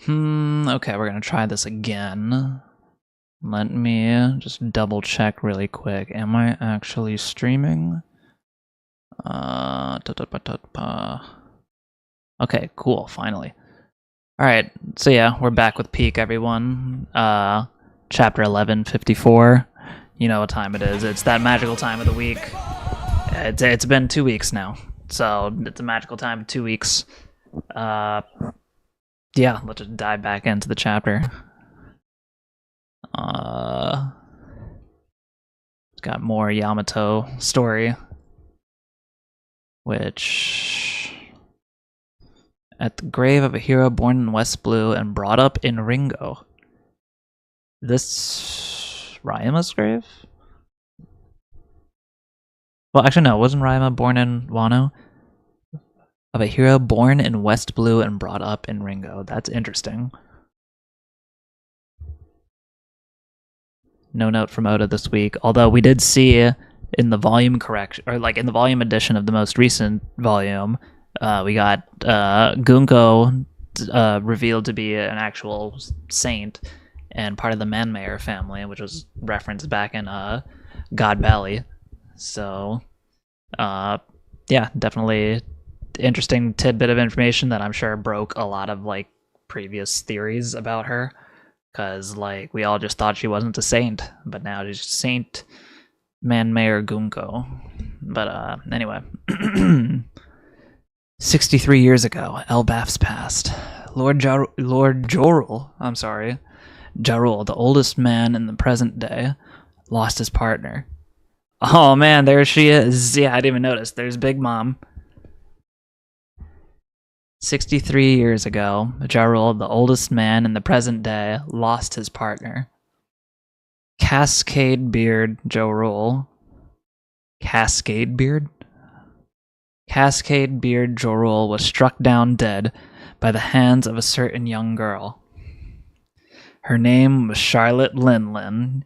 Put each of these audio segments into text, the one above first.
Okay, we're gonna try this again. Let me just double check really quick. Am I actually streaming? Okay, cool, finally. Alright, so yeah, we're back with Peak, everyone. Chapter 1154. You know what time it is. It's that magical time of the week. It's been 2 weeks now, so it's a magical time of 2 weeks. Yeah, let's just dive back into the chapter. It's got more Yamato story, which... At the grave of a hero born in West Blue and brought up in Ringo. This... Ryama's grave? Well, actually no, wasn't Ryama born in Wano? Of a hero born in West Blue and brought up in Ringo. That's interesting. No note from Oda this week, although we did see in the volume correction, or like in the volume edition of the most recent volume, we got Gunko revealed to be an actual saint and part of the Manmayer family, which was referenced back in God Valley. So, yeah, definitely interesting tidbit of information that I'm sure broke a lot of like previous theories about her. Because, like, we all just thought she wasn't a saint, but now she's Saint Manmayer Gunko. But, anyway. 63 years ago, Elbaf's passed. Lord Jorul, Jarul, the oldest man in the present day, lost his partner. Oh, man, there she is. Yeah, I didn't even notice. There's Big Mom. 63 years ago, Jarul, the oldest man in the present day, lost his partner. Cascade Beard Jorul. Cascade Beard? Cascade Beard Jorul was struck down dead by the hands of a certain young girl. Her name was Charlotte Linlin.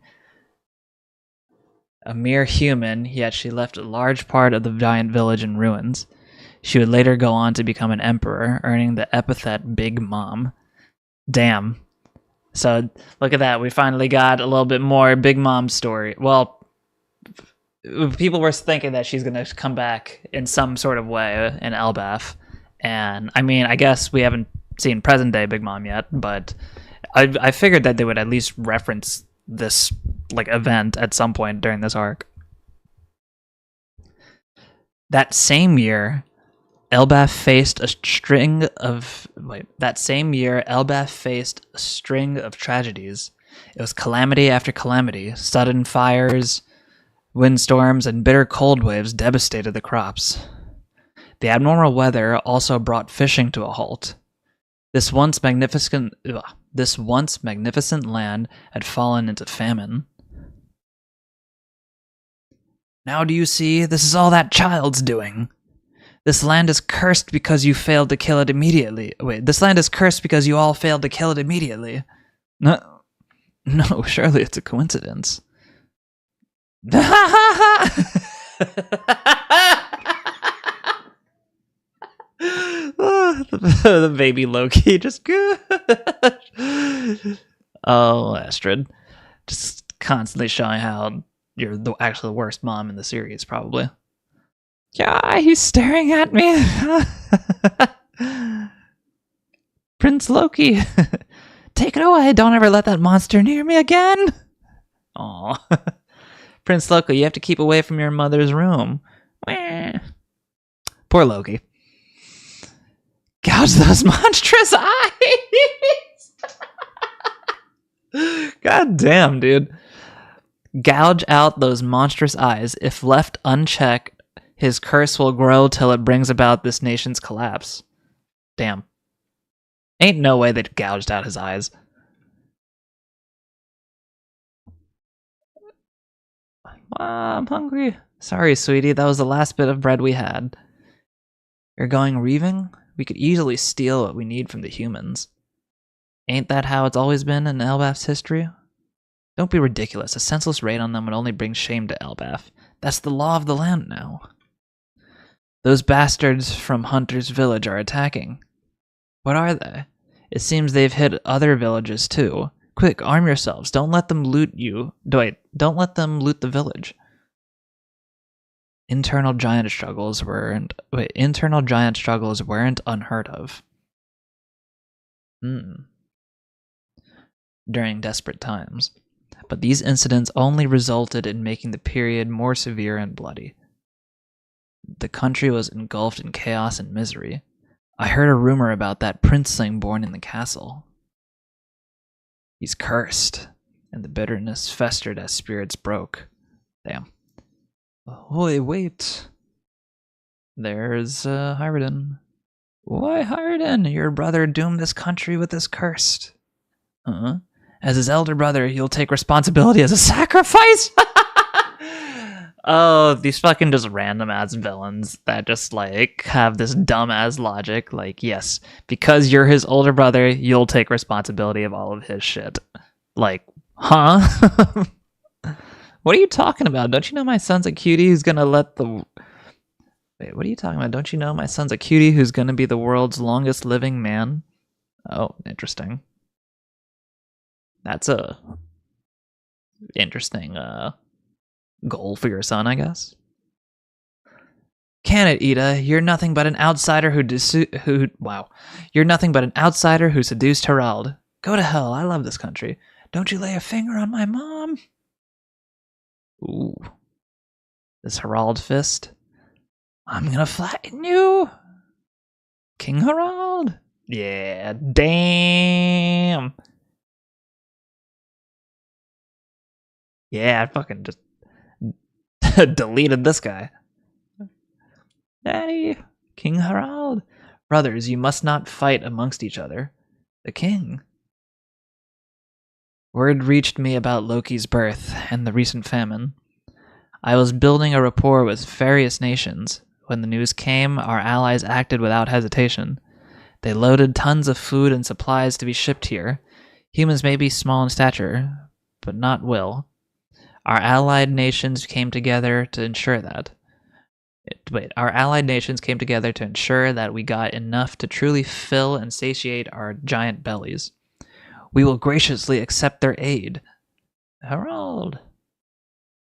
A mere human, yet she left a large part of the giant village in ruins. She would later go on to become an emperor, earning the epithet Big Mom. Damn. So, look at that. We finally got a little bit more Big Mom story. Well, people were thinking that she's going to come back in some sort of way in Elbaf. And, I mean, I guess we haven't seen present-day Big Mom yet, but I figured that they would at least reference this, like, event at some point during this arc. That same year... Elbaf faced a string of tragedies. It was calamity after calamity. Sudden fires, windstorms, and bitter cold waves devastated the crops. The abnormal weather also brought fishing to a halt. This once magnificent land had fallen into famine. Now do you see? This is all that child's doing. This land is cursed because you failed to kill it immediately. Wait, this land is cursed because you all failed to kill it immediately. No, surely it's a coincidence. The baby Loki just good. Oh, Astrid. Just constantly showing how you're actually the worst mom in the series, probably. Yeah, he's staring at me. Prince Loki. Take it away. Don't ever let that monster near me again. Aw. Prince Loki, you have to keep away from your mother's room. Poor Loki. Gouge those monstrous eyes. God damn, dude. Gouge out those monstrous eyes. If left unchecked, his curse will grow till it brings about this nation's collapse. Damn. Ain't no way they'd gouged out his eyes. I'm hungry. Sorry, sweetie, that was the last bit of bread we had. You're going reaving? We could easily steal what we need from the humans. Ain't that how it's always been in Elbaf's history? Don't be ridiculous. A senseless raid on them would only bring shame to Elbaf. That's the law of the land now. Those bastards from Hunter's village are attacking. What are they? It seems they've hit other villages too. Quick, arm yourselves. Don't let them loot you. Wait, don't let them loot the village. Internal giant struggles weren't unheard of. During desperate times. But these incidents only resulted in making the period more severe and bloody. The country was engulfed in chaos and misery. I heard a rumor about that princeling born in the castle. He's cursed, and the bitterness festered as spirits broke. Damn. Oh, wait. There's Hyruden. Why, Hyruden? Your brother doomed this country with this curse. As his elder brother, you'll take responsibility as a sacrifice? Oh, these fucking just random ass villains that just like have this dumb ass logic. Like, yes, because you're his older brother, you'll take responsibility of all of his shit. Like, huh? What are you talking about? Don't you know my son's a cutie who's gonna let the... Wait, what are you talking about? Don't you know my son's a cutie who's gonna be the world's longest living man? Oh, interesting. That's a interesting goal for your son, I guess. Can it, Ida? You're nothing but an outsider You're nothing but an outsider who seduced Harald. Go to hell. I love this country. Don't you lay a finger on my mom. Ooh. This Harald fist. I'm gonna flatten you. King Harald. Yeah, damn. Yeah, I fucking just deleted this guy. Daddy, King Harald. Brothers, you must not fight amongst each other. The king. Word reached me about Loki's birth and the recent famine. I was building a rapport with various nations. When the news came, our allies acted without hesitation. They loaded tons of food and supplies to be shipped here. Humans may be small in stature, but not will. Our allied nations came together to ensure that. Our allied nations came together to ensure that we got enough to truly fill and satiate our giant bellies. We will graciously accept their aid. Harald.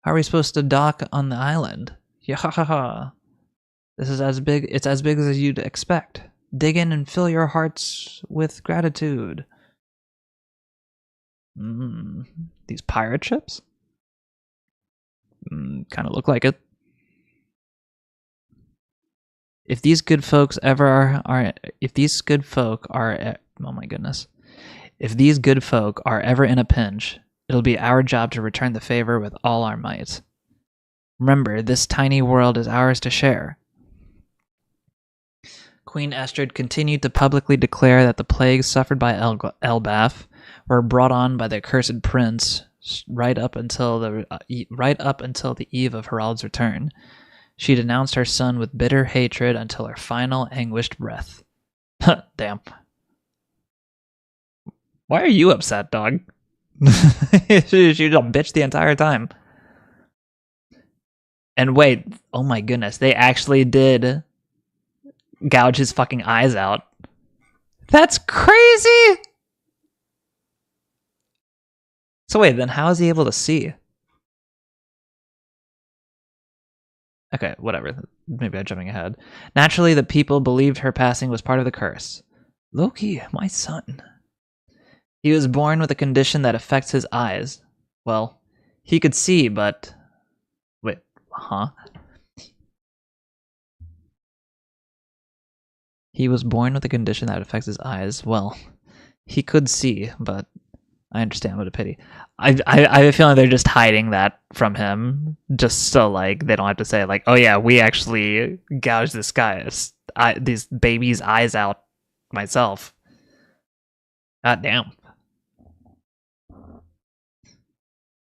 How are we supposed to dock on the island? Yahaha. It's as big as you'd expect. Dig in and fill your hearts with gratitude. These pirate ships? Kind of look like it. If these good folk are ever in a pinch, it'll be our job to return the favor with all our might. Remember, this tiny world is ours to share. Queen Estrid continued to publicly declare that the plagues suffered by Elbaf were brought on by the accursed prince right up until the eve of Harald's return. She denounced her son with bitter hatred until her final anguished breath. Damn. Why are you upset, dog? She was a bitch the entire time. And wait, oh my goodness, they actually did gouge his fucking eyes out. That's crazy! So wait, then how is he able to see? Okay, whatever. Maybe I'm jumping ahead. Naturally, the people believed her passing was part of the curse. Loki, my son. He was born with a condition that affects his eyes. Well, he could see, but... Wait, huh? He was born with a condition that affects his eyes. Well, he could see, but... I understand, what a pity. I have a feeling they're just hiding that from him, just so like they don't have to say like, oh yeah, we actually gouged this baby's eyes out myself. God damn.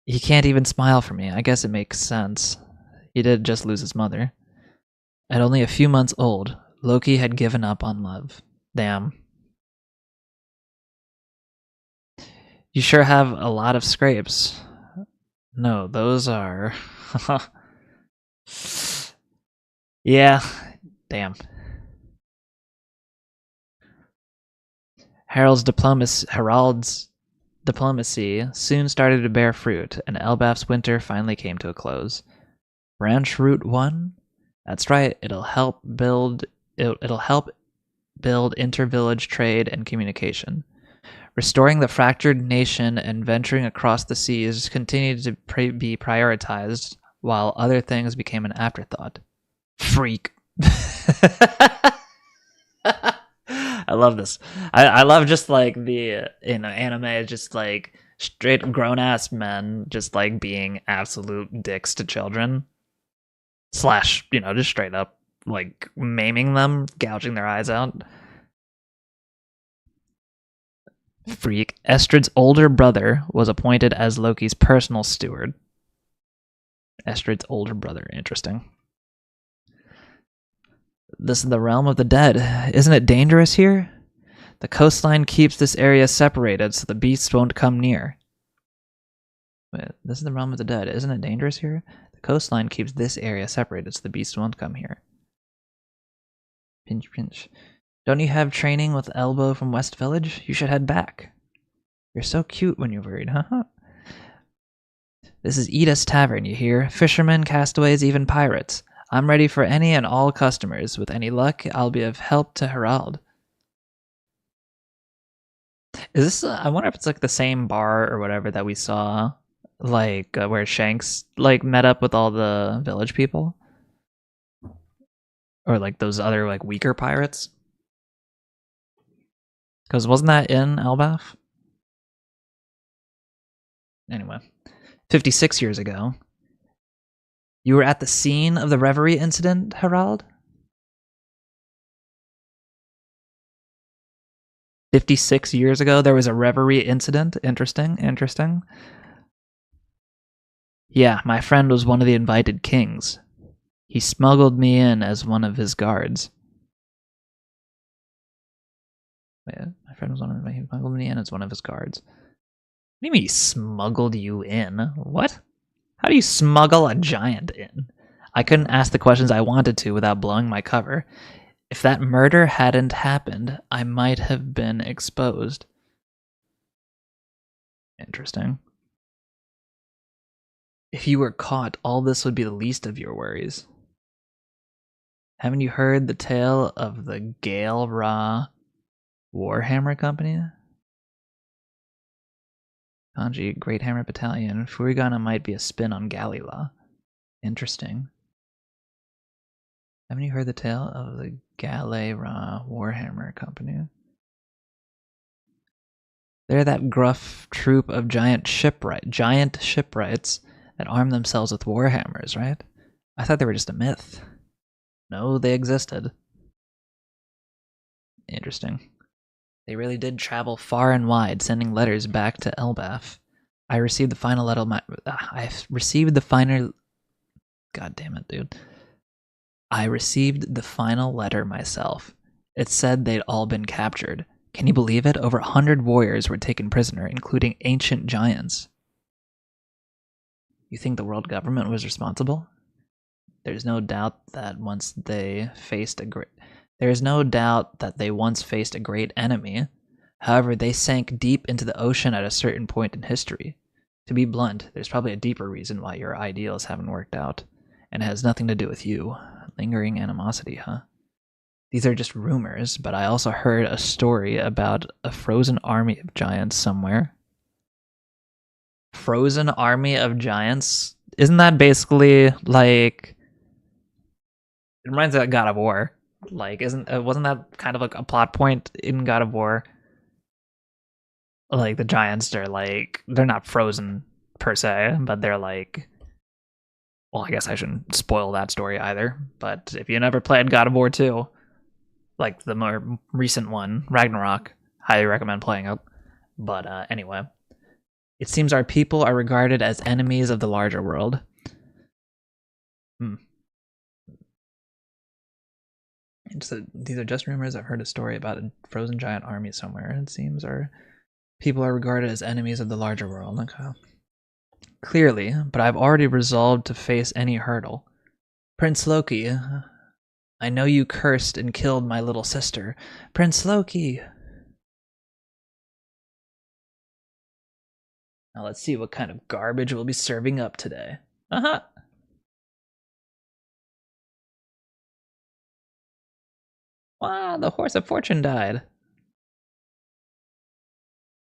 He can't even smile for me. I guess it makes sense. He did just lose his mother. At only a few months old, Loki had given up on love. Damn. You sure have a lot of scrapes. No, those are... Yeah, damn. Harald's diplomacy soon started to bear fruit, and Elbaf's winter finally came to a close. Branch Route 1? That's right, it'll help build inter-village trade and communication. Restoring the fractured nation and venturing across the seas continued to be prioritized, while other things became an afterthought. Freak. I love this. I love just like the anime, just like straight grown ass men just like being absolute dicks to children. Slash, just straight up like maiming them, gouging their eyes out. Freak. Estrid's older brother was appointed as Loki's personal steward. Estrid's older brother, interesting. This is the realm of the dead. Isn't it dangerous here? The coastline keeps this area separated so the beasts won't come near. Wait, this is the realm of the dead. Isn't it dangerous here? The coastline keeps this area separated so the beasts won't come here. Pinch, pinch. Don't you have training with Elbow from West Village? You should head back. You're so cute when you're worried, huh? This is Edith's Tavern, you hear? Fishermen, castaways, even pirates. I'm ready for any and all customers. With any luck, I'll be of help to Harald. Is this? I wonder if it's like the same bar or whatever that we saw, like where Shanks like met up with all the village people, or like those other like weaker pirates. Because wasn't that in Elbaf? Anyway, 56 years ago. You were at the scene of the reverie incident, Harald? 56 years ago, there was a reverie incident. Interesting, interesting. Yeah, my friend was one of the invited kings. He smuggled me in as one of his guards. Wait, my friend was he smuggled me in as one of his guards. What do you mean he smuggled you in? What? How do you smuggle a giant in? I couldn't ask the questions I wanted to without blowing my cover. If that murder hadn't happened, I might have been exposed. Interesting. If you were caught, all this would be the least of your worries. Haven't you heard the tale of the Gale Ra Warhammer Company? Kanji, Great Hammer Battalion. Furigana might be a spin on Galila. Interesting. Haven't you heard the tale of the Gale Ra Warhammer Company? They're that gruff troop of giant shipwrights that arm themselves with warhammers, right? I thought they were just a myth. No, they existed. Interesting. They really did travel far and wide, sending letters back to Elbaf. I received the final letter. God damn it, dude. I received the final letter myself. It said they'd all been captured. Can you believe it? Over 100 warriors were taken prisoner, including ancient giants. You think the world government was responsible? There's no doubt that once they once faced a great enemy. However, they sank deep into the ocean at a certain point in history. To be blunt, there's probably a deeper reason why your ideals haven't worked out, and it has nothing to do with you. Lingering animosity, huh? These are just rumors, but I also heard a story about a frozen army of giants somewhere. Frozen army of giants? Isn't that basically like... It reminds me of God of War. Like, wasn't that kind of like a plot point in God of War? Like, the giants are like, they're not frozen per se, but they're like, well, I guess I shouldn't spoil that story either, but if you never played God of War 2, like the more recent one, Ragnarok, highly recommend playing it. But anyway, it seems our people are regarded as enemies of the larger world. These are just rumors. I've heard a story about a frozen giant army somewhere. It seems our people are regarded as enemies of the larger world. Okay. Clearly, but I've already resolved to face any hurdle. Prince Loki, I know you cursed and killed my little sister. Prince Loki! Now let's see what kind of garbage we'll be serving up today. Uh-huh. Wow, the horse of fortune died.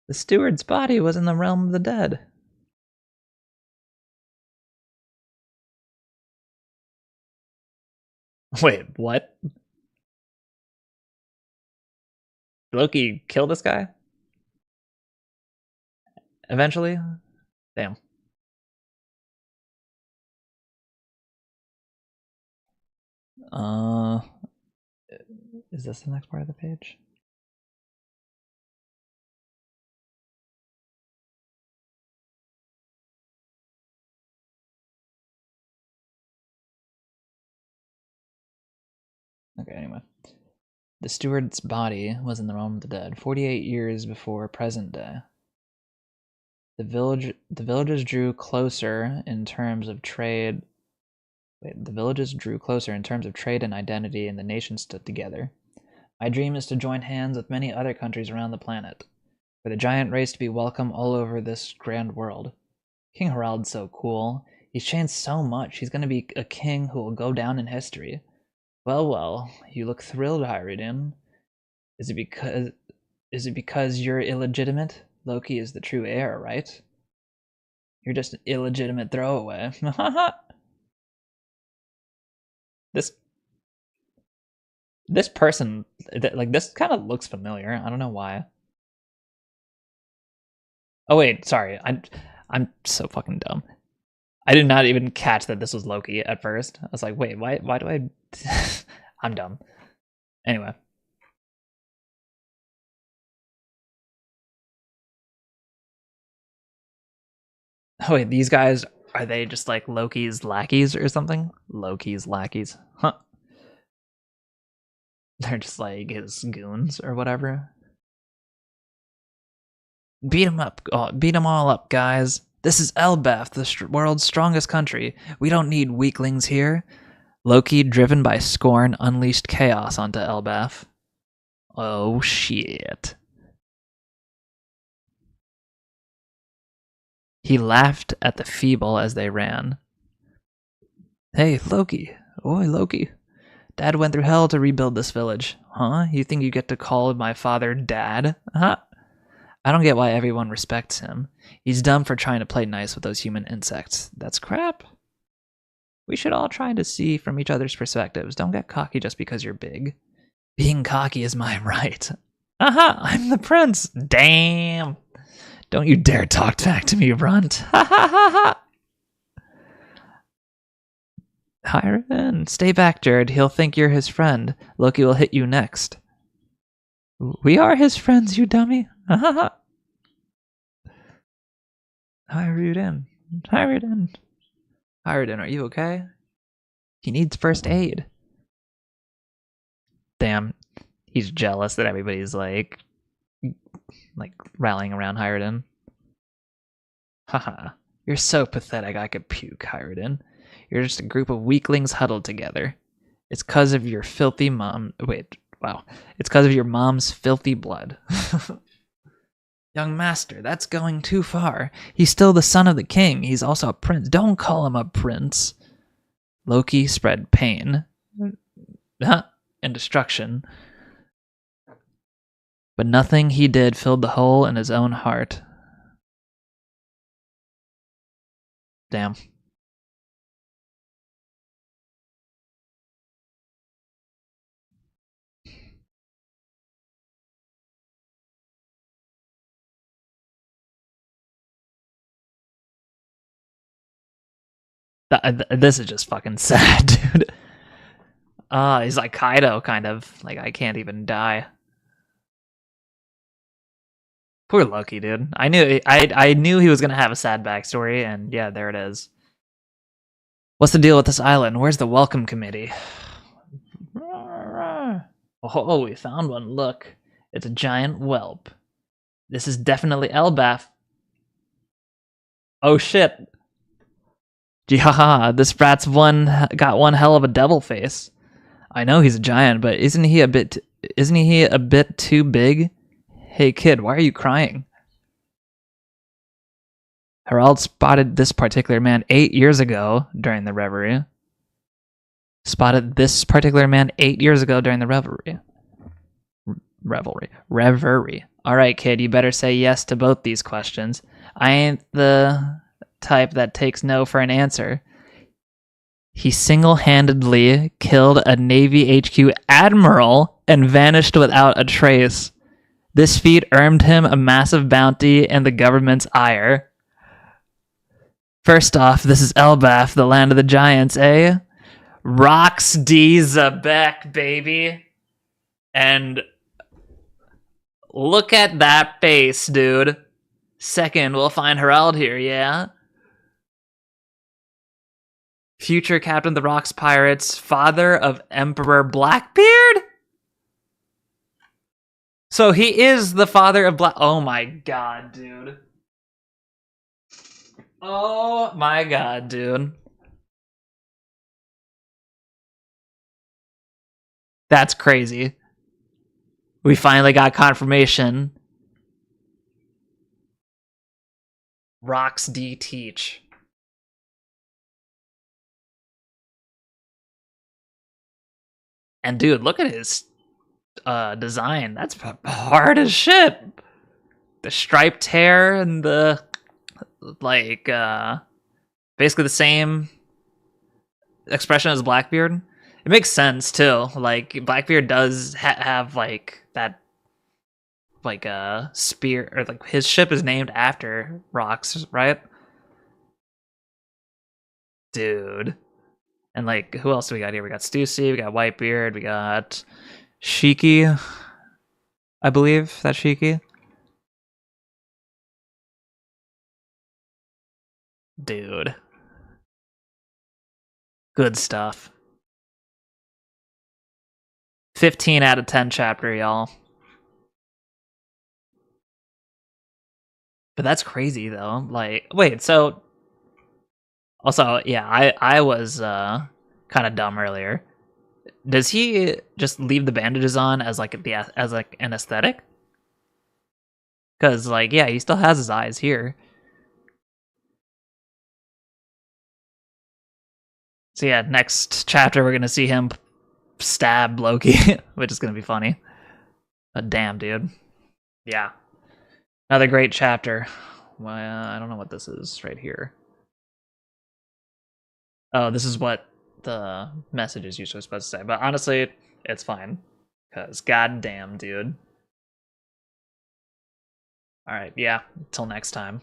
The steward's body was in the realm of the dead. Wait, what? Loki kill this guy? Eventually? Damn. Is this the next part of the page? Okay, anyway. The steward's body was in the realm of the dead, 48 years before present day. The villages drew closer in terms of trade. The villages drew closer in terms of trade and identity, and the nations stood together. My dream is to join hands with many other countries around the planet, for the giant race to be welcome all over this grand world. King Harald's so cool. He's changed so much. He's going to be a king who will go down in history. Well, you look thrilled, Hyrule. Is it because you're illegitimate? Loki is the true heir, right? You're just an illegitimate throwaway. This person, like, this kind of looks familiar. I don't know why. Oh wait, sorry. I'm so fucking dumb. I did not even catch that this was Loki at first. I was like, wait, why do I... I'm dumb. Anyway. Oh wait, these guys, are they just like Loki's lackeys or something? Loki's lackeys. Huh. They're just like his goons or whatever. Beat them up. Oh, beat them all up, guys. This is Elbaf, the world's strongest country. We don't need weaklings here. Loki, driven by scorn, unleashed chaos onto Elbaf. Oh, shit. He laughed at the feeble as they ran. Hey, Loki. Oi, Loki. Dad went through hell to rebuild this village. Huh? You think you get to call my father Dad? Huh? I don't get why everyone respects him. He's dumb for trying to play nice with those human insects. That's crap. We should all try to see from each other's perspectives. Don't get cocky just because you're big. Being cocky is my right. Aha! I'm the prince! Damn! Don't you dare talk back to me, Runt. Ha ha ha ha! Hiren, stay back, Jared. He'll think you're his friend. Loki will hit you next. We are his friends, you dummy. Ha ha ha. Hiren. Hiren. Hiren, are you okay? He needs first aid. Damn. He's jealous that everybody's like rallying around Hiren. Haha. You're so pathetic I could puke, Hiren. You're just a group of weaklings huddled together. It's cause of your filthy mom. Wait, wow. It's cause of your mom's filthy blood. Young master, that's going too far. He's still the son of the king. He's also a prince. Don't call him a prince. Loki spread pain and destruction. But nothing he did filled the hole in his own heart. Damn. This is just fucking sad, dude. He's like Kaido, kind of. Like, I can't even die. Poor Loki, dude. I knew he was gonna have a sad backstory, and yeah, there it is. What's the deal with this island? Where's the welcome committee? Oh, we found one. Look, it's a giant whelp. This is definitely Elbaf. Oh shit. Jihaha, this brat's got one hell of a devil face. I know he's a giant, but isn't he a bit too big? Hey kid, why are you crying? Herald spotted this particular man 8 years ago during the revelry. Spotted this particular man 8 years ago during the revelry. Reverie. All right, kid, you better say yes to both these questions. I ain't the type that takes no for an answer. He single-handedly killed a Navy HQ admiral and vanished without a trace. This feat earned him a massive bounty and the government's ire. First off, this is Elbaf, the land of the giants, eh? Rox D. Zabek, baby. And look at that face, dude. Second, we'll find Herald here, yeah? Future Captain of the Rox Pirates, father of Emperor Blackbeard? So he is the father of Black... Oh my god, dude. Oh my god, dude. That's crazy. We finally got confirmation. Rox D. Teach. And dude, look at his design. That's hard as shit. The striped hair and the like basically the same expression as Blackbeard. It makes sense too. Like Blackbeard does have like that like a spear, or like his ship is named after Rox, right? Dude. And like, who else do we got here? We got Stussy, we got Whitebeard, we got Shiki. I believe that's Shiki. Dude. Good stuff. 15 out of 10 chapter, y'all. But that's crazy though. Like, wait, so also, yeah, I was kind of dumb earlier. Does he just leave the bandages on as like an aesthetic? Because like, yeah, he still has his eyes here. So yeah, next chapter we're gonna see him stab Loki, which is gonna be funny. But damn, dude. Yeah, another great chapter. Well, I don't know what this is right here. Oh, this is what the message is usually supposed to say. But honestly, it's fine. Because goddamn, dude. Alright, yeah. Till next time.